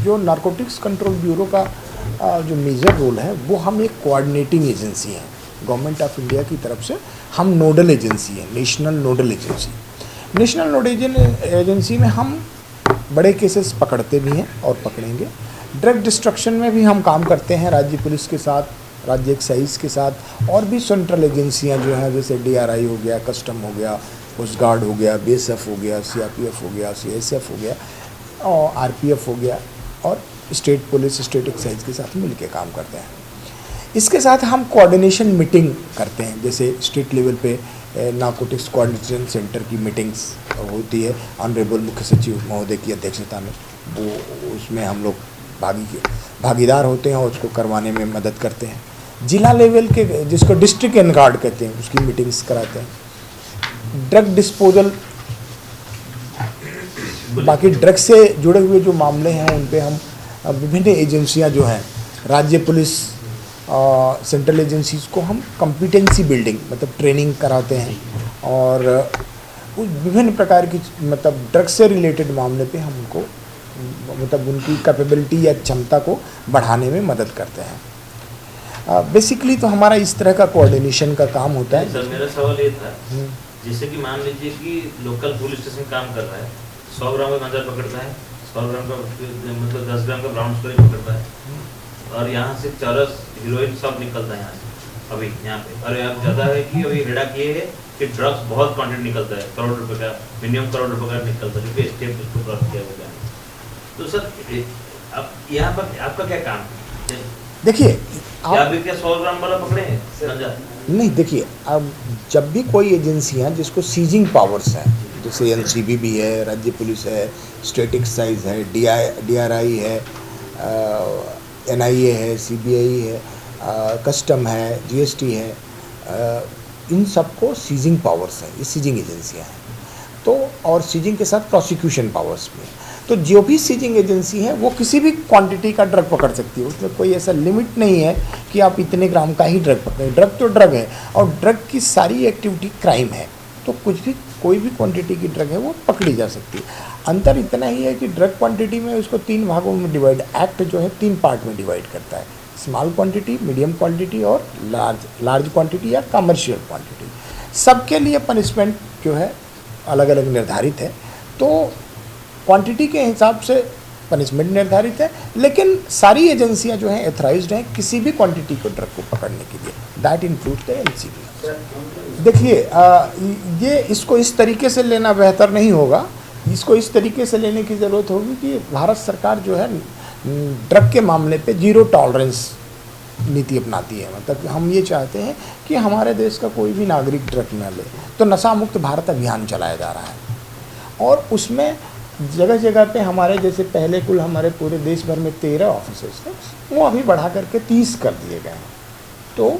जो narcotics control bureau का जो मेजर रोल है वो हम एक कोऑर्डिनेटिंग एजेंसी हैं गवर्नमेंट ऑफ इंडिया की तरफ से। हम नोडल एजेंसी हैं, national nodal agency. National nodal agency में हम बड़े केसेस पकड़ते भी हैं और पकड़ेंगे। ड्रग डिस्ट्रक्शन में भी हम काम करते हैं राज्य पुलिस के साथ, राज्य एक्साइज के साथ, और भी सेंट्रल एजेंसियां जो हैं जैसे DRI हो गया, कस्टम हो गया, कोस्ट गार्ड हो गया, BSF हो गया, CRPF हो गया, CSF हो गया और RPF हो गया, और स्टेट पुलिस, स्टेट एक्साइज के साथ मिलकर काम करते हैं। इसके साथ हम कोऑर्डिनेशन मीटिंग करते हैं, जैसे स्टेट लेवल पे नारकोटिक्स कोऑर्डिनेशन सेंटर की मीटिंग्स होती है ऑनरेबल मुख्य सचिव महोदय की अध्यक्षता में। वो उसमें हम लोग भागीदार होते हैं और उसको करवाने में मदद करते हैं। जिला लेवल के, जिसको डिस्ट्रिक्ट एनगार्ड कहते हैं, उसकी मीटिंग्स कराते हैं। ड्रग डिस्पोजल, बाकी ड्रग से जुड़े हुए जो मामले हैं उन पे हम विभिन्न एजेंसियां जो हैं, राज्य पुलिस, सेंट्रल एजेंसीज को हम कॉम्पिटेंसी बिल्डिंग मतलब ट्रेनिंग कराते हैं, और उस विभिन्न प्रकार की मतलब ड्रग से रिलेटेड मामले पे हम उनको मतलब उनकी कैपेबिलिटी या क्षमता को बढ़ाने में मदद करते हैं। बेसिकली तो हमारा इस तरह का कोऑर्डिनेशन का काम होता है। सर मेरा सवाल ये था, जैसे कि मान लीजिए कि लोकल पुलिस स्टेशन काम कर रहा है, 100 ग्राम का गांजा पकड़ता है, 100 ग्राम का मतलब 10 ग्राम का ब्राउन शुगर पकड़ता है, और यहाँ से चरस हीरोइन सब निकलता है यहाँ से अभी यहाँ पे। और अब ज़्यादा है कि अभी हेडा किए है कि ड्रग्स बहुत क्वांटिटी निकलता है, करोड़ रुपए का, मिनिमम करोड़ रुपए का निकलता है, जो कि स्टेट उसको क्रॉस किया हुआ है। तो सर अब यहाँ पर आपका क्या काम है? देखिए आप क्या 100 ग्राम वाला पकड़े हैं गांजा? नहीं, देखिए अब जब भी कोई एजेंसियाँ जिसको सीजिंग पावर्स हैं, जैसे NCB भी है, राज्य पुलिस है, स्टेट एक्साइज है, DRI है, NIA है, CBI है, कस्टम है, GST है, इन सबको सीजिंग पावर्स हैं, ये सीजिंग एजेंसियाँ हैं। तो और सीजिंग के साथ प्रोसिक्यूशन पावर्स भी हैं। तो जो भी सीजिंग एजेंसी है वो किसी भी क्वांटिटी का ड्रग पकड़ सकती है, उसमें कोई ऐसा लिमिट नहीं है कि आप इतने ग्राम का ही ड्रग पकड़ें। ड्रग तो ड्रग है, और ड्रग की सारी एक्टिविटी क्राइम है, तो कुछ भी कोई भी क्वांटिटी की ड्रग है वो पकड़ी जा सकती है। अंतर इतना ही है कि ड्रग क्वांटिटी में उसको 3 भागों में डिवाइड, एक्ट जो है 3 पार्ट में डिवाइड करता है, स्मॉल क्वांटिटी, मीडियम क्वांटिटी और लार्ज क्वांटिटी या कमर्शियल क्वांटिटी। सबके लिए पनिशमेंट जो है अलग अलग निर्धारित है, तो क्वांटिटी के हिसाब से पनिशमेंट निर्धारित है, लेकिन सारी एजेंसियां जो हैं एथराइज्ड हैं किसी भी क्वांटिटी को ड्रग को पकड़ने के लिए, दैट इंक्लूड द NCB। देखिए ये इसको इस तरीके से लेना बेहतर नहीं होगा, इसको इस तरीके से लेने की ज़रूरत होगी कि भारत सरकार जो है ड्रग के मामले पे जीरो टॉलरेंस नीति अपनाती है। मतलब हम ये चाहते हैं कि हमारे देश का कोई भी नागरिक ड्रग न ले, तो नशा मुक्त भारत अभियान चलाया जा रहा है, और उसमें जगह जगह पे हमारे जैसे पहले कुल हमारे पूरे देश भर में 13 ऑफिसर्स थे, वो अभी बढ़ा करके 30 कर दिए गए हैं। तो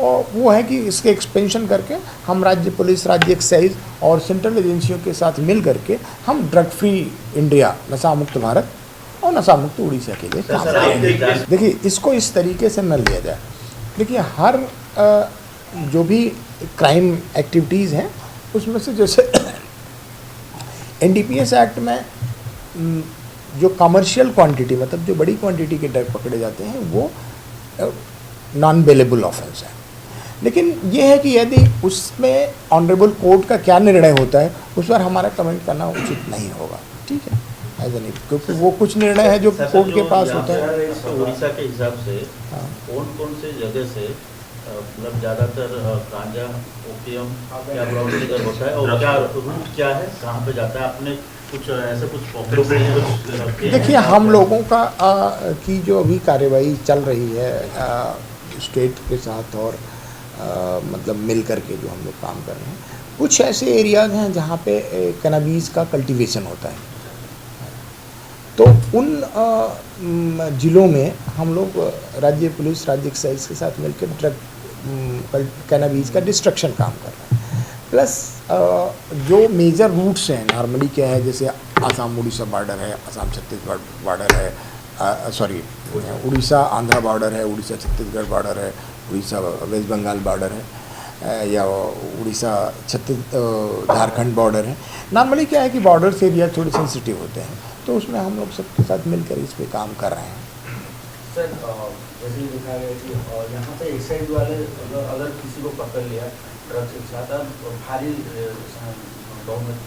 वो है कि इसके एक्सपेंशन करके हम राज्य पुलिस, राज्य एक्साइज और सेंट्रल एजेंसियों के साथ मिल करके हम ड्रग फ्री इंडिया, नशा मुक्त भारत और नशा मुक्त उड़ीसा के लिए काम करेंगे। देखिए इसको इस तरीके से न लिया जाए। देखिए हर जो भी क्राइम एक्टिविटीज़ हैं उसमें से जैसे NDPS एक्ट में जो कमर्शियल क्वांटिटी मतलब जो बड़ी क्वांटिटी के ड्रग पकड़े जाते हैं वो नॉन बेलेबल ऑफेंस है, लेकिन ये है कि यदि उसमें ऑनरेबल कोर्ट का क्या निर्णय होता है उस पर हमारा कमेंट करना उचित नहीं होगा, ठीक है, ऐसा नहीं, क्योंकि वो कुछ निर्णय है जो कोर्ट के पास होता है। उड़ीसा के हिसाब से कौन कौन से जगह से मतलब ज़्यादातर गांजा, ओपियम या ब्राउन शुगर होता है, और क्या रूट क्या है, कहाँ पे जाता है? आपने कुछ ऐसे कुछ पॉकेट्स हैं? देखिए हम लोगों का की जो अभी कार्रवाई चल रही है स्टेट के साथ और मतलब मिल करके जो हम लोग काम कर रहे हैं, कुछ ऐसे एरियाज़ हैं जहाँ पे कैनाबीज का कल्टीवेशन होता है, तो उन ज़िलों में हम लोग राज्य पुलिस, राज्य एक्साइज के साथ मिलकर ड्रग कैनाबीज का डिस्ट्रक्शन काम कर रहे हैं। प्लस जो मेजर रूट्स हैं नॉर्मली क्या है, जैसे आसाम उड़ीसा बॉर्डर है, आसाम छत्तीसगढ़ बॉर्डर है, सॉरी उड़ीसा आंध्रा बॉर्डर है, उड़ीसा छत्तीसगढ़ बॉर्डर है, उड़ीसा वेस्ट बंगाल बॉर्डर है, या उड़ीसा झारखंड बॉर्डर है। नॉर्मली क्या है कि बॉर्डर्स एरिया थोड़े सेंसिटिव होते हैं, तो तो उसमें हम लोग सबके साथ मिलकर इस पे काम कर रहे हैं। सर जैसे देखा गया कि यहाँ पे एक्साइज वाले अगर किसी को पकड़ लिया ड्रग्स के साथ, अब भारी बहुमत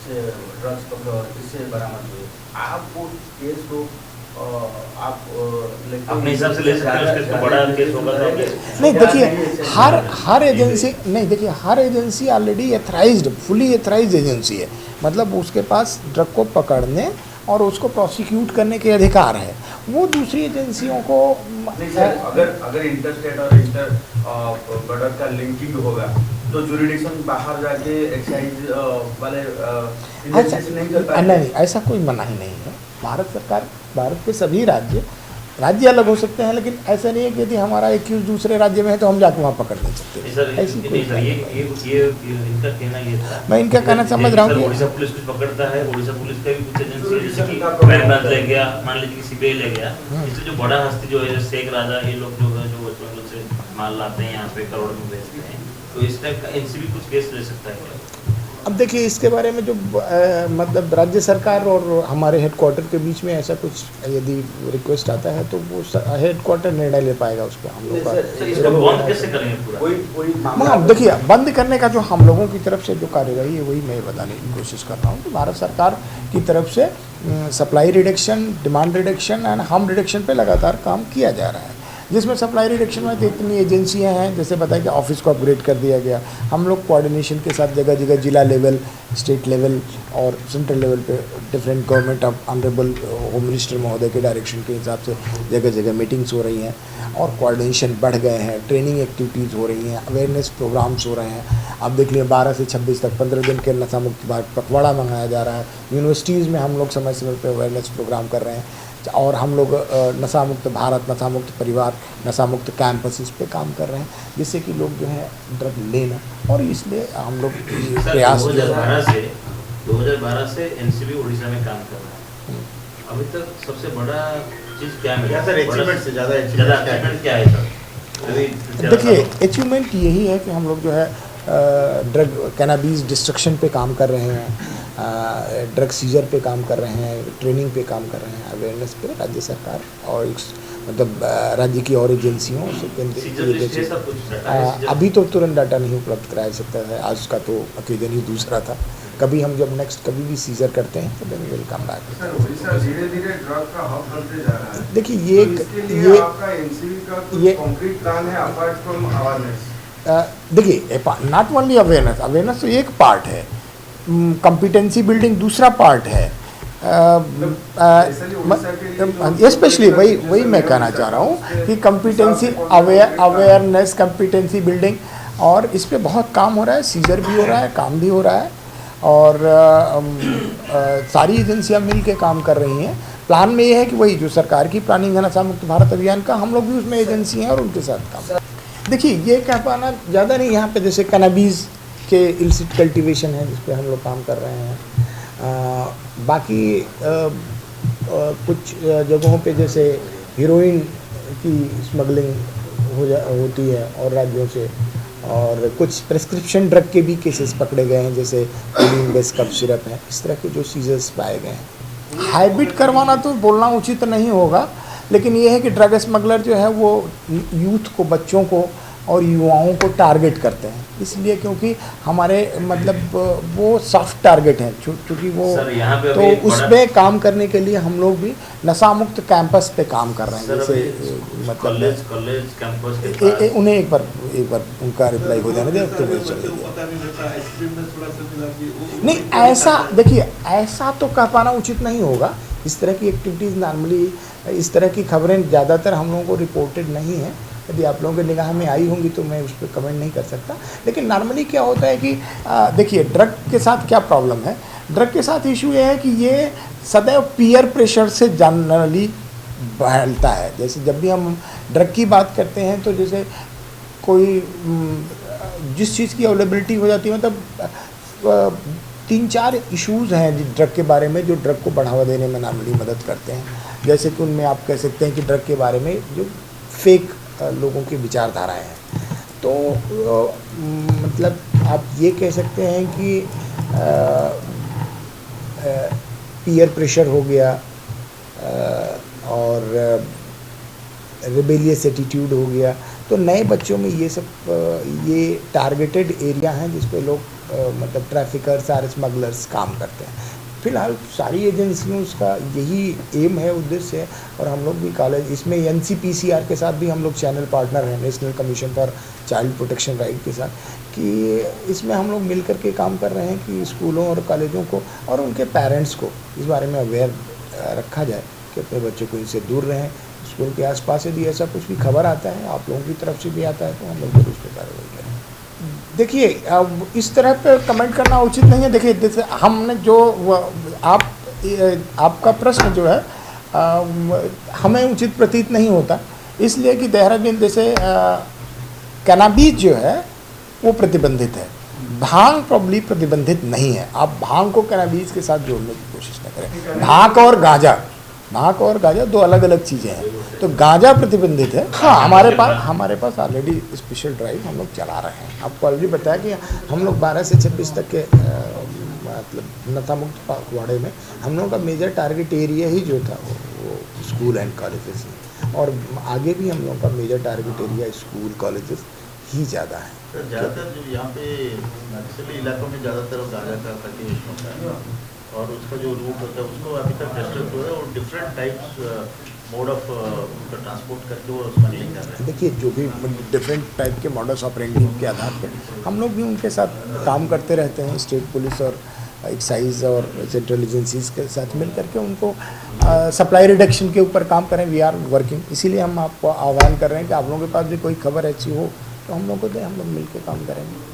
से ड्रग्स पकड़ो और इससे बरामद हुए, आप वो केस को आप अपने हिसाब से ले सकते हैं, उसके बड़ा केस होगा तो नहीं देखिए, हर एजेंसी नहीं, देखिए हर एजेंसी ऑलरेडी एथराइज्ड, फुली एथराइज्ड एजेंसी है। मतलब उसके पास ड्रग को पकड़ने और उसको प्रोसिक्यूट करने के अधिकार है। वो दूसरी एजेंसियों को अगर इंटरस्टेट और इंटर बॉर्डर का लिंकिंग होगा तो जुरिडिक्शन बाहर जाके एक्साइज वाले नहीं कर पाएंगे। नहीं, ऐसा कोई मनाही नहीं है। भारत सरकार, भारत के सभी राज्य अलग हो सकते हैं, लेकिन ऐसा नहीं है कि यदि हमारा एक्यूज दूसरे राज्य में है तो हम जाके वहाँ पकड़ नहीं सकते। इनका कहना ये था, मैं इनका कहना समझ रहा हूँ। उड़ीसा पुलिस कुछ पकड़ता है, उड़ीसा पुलिस का भी कुछ एजेंसी है, जैसे कि क्राइम ब्रांच ले गया, मान लीजिए कि सीबीआई ले गया, इससे जो बड़ा हस्ती जो है शेख राजा, ये लोग जो है जो मतलब से माल लाते हैं यहाँ पे करोड़ में बेचते हैं, तो इस टाइप का एनसीबी कुछ केस ले सकता है। अब देखिए इसके बारे में जो मतलब राज्य सरकार और हमारे हेडक्वार्टर के बीच में ऐसा कुछ यदि रिक्वेस्ट आता है तो वो हेडक्वार्टर निर्णय ले पाएगा उस पर। हम लोग इसको बंद कैसे करेंगे पूरा? हाँ देखिए, बंद करने का जो हम लोगों की तरफ से जो कार्यवाही है वही मैं बताने की कोशिश कर रहा हूँ कि भारत सरकार की तरफ से supply reduction, demand reduction and harm reduction पे लगातार काम किया जा रहा है, जिसमें सप्लाई रिडक्शन में तो इतनी एजेंसियां हैं, जैसे बताया कि ऑफिस को अपग्रेड कर दिया गया। हम लोग कोऑर्डिनेशन के साथ जगह जगह जिला लेवल, स्टेट लेवल और सेंट्रल लेवल पे different government of honourable home minister महोदय के डायरेक्शन के हिसाब से जगह जगह मीटिंग्स हो रही हैं और कोऑर्डिनेशन बढ़ गए हैं, ट्रेनिंग एक्टिविटीज़ हो रही हैं, अवेयरनेस प्रोग्राम्स हो रहे हैं। अब देख लिए 12 से 26 तक 15 दिन के नशा मुक्त भारत पखवाड़ा मंगाया जा रहा है। यूनिवर्सिटीज़ में हम लोग समय समय पर अवेयरनेस प्रोग्राम कर रहे हैं और हम लोग नशा मुक्त भारत, नशा मुक्त परिवार, नशा मुक्त कैंपस पे काम कर रहे हैं, जिससे कि लोग जो है ड्रग लेना, और इसलिए हम लोग प्रयास 2012 से एनसीबी उड़ीसा में काम कर रहा है। अभी तक सबसे बड़ा चीज़ क्या मिला सर? अचीवमेंट से ज़्यादा अचीवमेंट क्या है सर? देखिए अचीवमेंट यही है कि हम लोग जो है ड्रग कैनाबीज डिस्ट्रक्शन पे काम कर रहे हैं, ड्रग सीजर पे काम कर रहे हैं, ट्रेनिंग पे काम कर रहे हैं, अवेयरनेस पे राज्य सरकार और मतलब राज्य की और एजेंसियों से अभी तो तुरंत डाटा नहीं उपलब्ध कराया सकता है। आज का तो ओकेजन ही दूसरा था। कभी हम जब नेक्स्ट कभी भी सीजर करते हैं तो देन विल कम बैक। धीरे-धीरे ड्रग का हब बनते जा रहा है। देखिए ये आपका एनसीबी का कुछ कॉन्क्रीट प्लान है अपार्ट फ्रॉम अवेयरनेस? देखिए नॉट ओनली अवेयरनेस तो एक पार्ट है, कॉम्पिटेंसी बिल्डिंग दूसरा पार्ट है। स्पेशली वही मैं कहना चाह रहा हूँ कि कॉम्पिटेंसी अवेयरनेस, कॉम्पिटेंसी बिल्डिंग, और इस पे बहुत काम हो रहा है, सीजर भी हो रहा है, काम भी हो रहा है, और सारी एजेंसियां मिल के काम कर रही हैं। प्लान में ये है कि वही जो सरकार की प्लानिंग है नशा मुक्त भारत अभियान का, हम लोग भी उसमें एजेंसी हैं और उनके साथ काम। देखिए ये कह पाना ज़्यादा नहीं, यहाँ पे जैसे कैनाबीज के इल्सिट कल्टीवेशन है जिस पे हम लोग काम कर रहे हैं। बाकी कुछ जगहों पे जैसे हीरोइन की स्मगलिंग होती है और राज्यों से, और कुछ प्रेस्क्रिप्शन ड्रग के भी केसेस पकड़े गए हैं, जैसे कोलिन बेस कफ सिरप है, इस तरह के जो सीजर्स पाए गए हैं। हैबिट करवाना तो बोलना उचित नहीं होगा, लेकिन ये है कि ड्रग स्मगलर जो है वो यूथ को, बच्चों को और युवाओं को टारगेट करते हैं, इसलिए क्योंकि हमारे मतलब वो सॉफ्ट टारगेट हैं, क्योंकि वो तो उसमें काम करने के लिए हम लोग भी नशा मुक्त कैंपस पे काम कर रहे हैं। जैसे मतलब कॉलेज कैंपस उन्हें एक बार उनका रिप्लाई हो जाने दें तो वो चले नहीं। ऐसा देखिए, ऐसा तो कह पाना उचित नहीं होगा। इस तरह की एक्टिविटीज़ नॉर्मली, इस तरह की खबरें ज़्यादातर हम लोगों को रिपोर्टेड नहीं है। यदि आप लोगों की निगाह में आई होंगी तो मैं उस पर कमेंट नहीं कर सकता, लेकिन नॉर्मली क्या होता है कि देखिए ड्रग के साथ क्या प्रॉब्लम है, ड्रग के साथ इशू ये है कि ये सदैव पीयर प्रेशर से जनरली फैलता है। जैसे जब भी हम ड्रग की बात करते हैं तो जैसे कोई जिस चीज़ की अवेलेबिलिटी हो जाती है, मतलब 3-4 इश्यूज़ हैं ड्रग के बारे में जो ड्रग को बढ़ावा देने में नॉर्मली मदद करते हैं। जैसे कि उनमें आप कह सकते हैं कि ड्रग के बारे में जो फेक लोगों की विचारधाराएं हैं, तो मतलब आप ये कह सकते हैं कि पीयर प्रेशर हो गया, और रिबेलियस एटीट्यूड हो गया। तो नए बच्चों में ये सब ये टारगेटेड एरिया हैं जिस पे लोग मतलब ट्रैफिकर्स और स्मगलर्स काम करते हैं। फिलहाल सारी एजेंसियों उसका यही एम है, उद्देश्य है। और हम लोग भी कॉलेज इसमें NCPCR के साथ भी हम लोग चैनल पार्टनर हैं, national commission for child protection right के साथ, कि इसमें हम लोग मिल कर के काम कर रहे हैं कि स्कूलों और कॉलेजों को और उनके पेरेंट्स को इस बारे में अवेयर रखा जाए कि अपने बच्चों को इनसे दूर रहें। स्कूल के आसपास यदि ऐसा कुछ भी खबर आता है, आप लोगों की तरफ से भी आता है, तो हम लोग जरूर उस पर कार्रवाई करें। देखिए, अब इस तरह पे कमेंट करना उचित नहीं है। देखिए, जैसे हमने जो आपका प्रश्न जो है हमें उचित प्रतीत नहीं होता, इसलिए कि देहरादून जैसे कैनाबीज जो है वो प्रतिबंधित है, भांग प्रॉब्ली प्रतिबंधित नहीं है। आप भांग को कैनाबीज के साथ जोड़ने की कोशिश न करें। भांग और गांजा दो अलग अलग चीज़ें हैं। तो गांजा प्रतिबंधित है। हाँ, हमारे पास ऑलरेडी स्पेशल ड्राइव हम लोग चला रहे हैं। आपको ऑलरेडी बताया कि हम लोग 12 से 26 तक के मतलब नशा मुक्त पखवाड़े में हम लोगों का मेजर टारगेट एरिया ही जो था वो स्कूल एंड कॉलेजेस है, और आगे भी हम लोगों का major target area school colleges ही ज़्यादा है। सर, ज़्यादातर जो यहाँ पे नक्सली इलाकों में ज़्यादातर गांजा का कल्टीवेशन होता है और उसका जो रूट होता है उसको अभी तक डिस्टर्ब हो रहा है और different types mode of transport करके वो स्मगलिंग कर रहे हैं। देखिए, जो भी डिफरेंट टाइप के मॉडल्स ऑपरेंडी के आधार पर हम लोग भी उनके साथ काम करते रहते हैं। स्टेट पुलिस और एक्साइज और सेंट्रल एजेंसीज के साथ मिल करके उनको सप्लाई रिडक्शन के ऊपर काम करें। We are working. इसीलिए हम आपको आह्वान कर रहे हैं कि आप लोगों के पास भी कोई खबर ऐसी हो तो हम लोग को दें, हम लोग मिल के काम करेंगे।